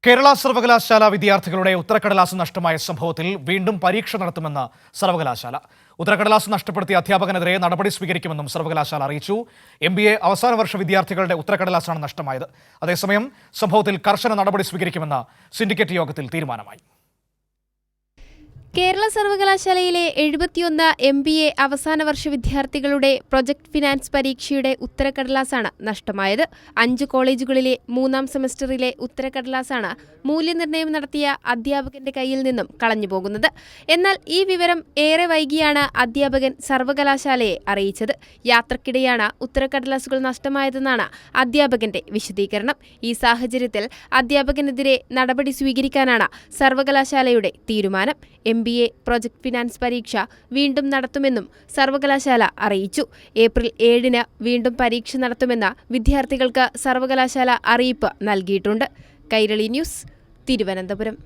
കേരള സർവകലാശാല വിദ്യാർത്ഥികളുടെ ഉത്തരക്കടലാസ് നഷ്ടമായ സംഭവത്തിൽ വീണ്ടും പരീക്ഷ നടത്തുമെന്ന് സർവകലാശാല. ഉത്തരക്കടലാസ് നഷ്ടപ്പെടുത്തിയ അധ്യാപകനെതിരെ നടപടി സ്വീകരിക്കുമെന്നും സർവകലാശാല അറിയിച്ചു. MBA അവസാന വർഷ വിദ്യാർത്ഥികളുടെ ഉത്തരക്കടലാസാണ് നഷ്ടമായത്. അതേസമയം സംഭവത്തിൽ കർശന നടപടി സ്വീകരിക്കുമെന്ന് സിൻഡിക്കേറ്റ് യോഗത്തിൽ തീരുമാനമായി. കേരള സർവകലാശാലയിലെ 71 MBA അവസാന വർഷ വിദ്യാർത്ഥികളുടെ പ്രൊജക്ട് ഫിനാൻസ് പരീക്ഷയുടെ ഉത്തരക്കടലാസാണ് നഷ്ടമായത്. 5 കോളേജുകളിലെ 3-ാം സെമസ്റ്ററിലെ ഉത്തരക്കടലാസാണ് മൂല്യനിർണ്ണയം നടത്തിയ അധ്യാപകന്റെ കയ്യിൽ നിന്നും കളഞ്ഞുപോകുന്നത്. എന്നാൽ ഈ വിവരം ഏറെ വൈകിയാണ് അധ്യാപകൻ സർവകലാശാലയെ അറിയിച്ചത്. യാത്രക്കിടെയാണ് ഉത്തരക്കടലാസുകൾ നഷ്ടമായതെന്നാണ് അധ്യാപകന്റെ വിശദീകരണം. ഈ സാഹചര്യത്തിൽ അധ്യാപകനെതിരെ നടപടി സ്വീകരിക്കാനാണ് സർവകലാശാലയുടെ തീരുമാനം. MBA പ്രൊജക്ട് ഫിനാൻസ് പരീക്ഷ വീണ്ടും നടത്തുമെന്നും സർവകലാശാല അറിയിച്ചു. ഏപ്രിൽ 7-ന് വീണ്ടും പരീക്ഷ നടത്തുമെന്ന് വിദ്യാർത്ഥികൾക്ക് സർവകലാശാല അറിയിപ്പ് നൽകിയിട്ടുണ്ട്. കൈരളി ന്യൂസ്, തിരുവനന്തപുരം.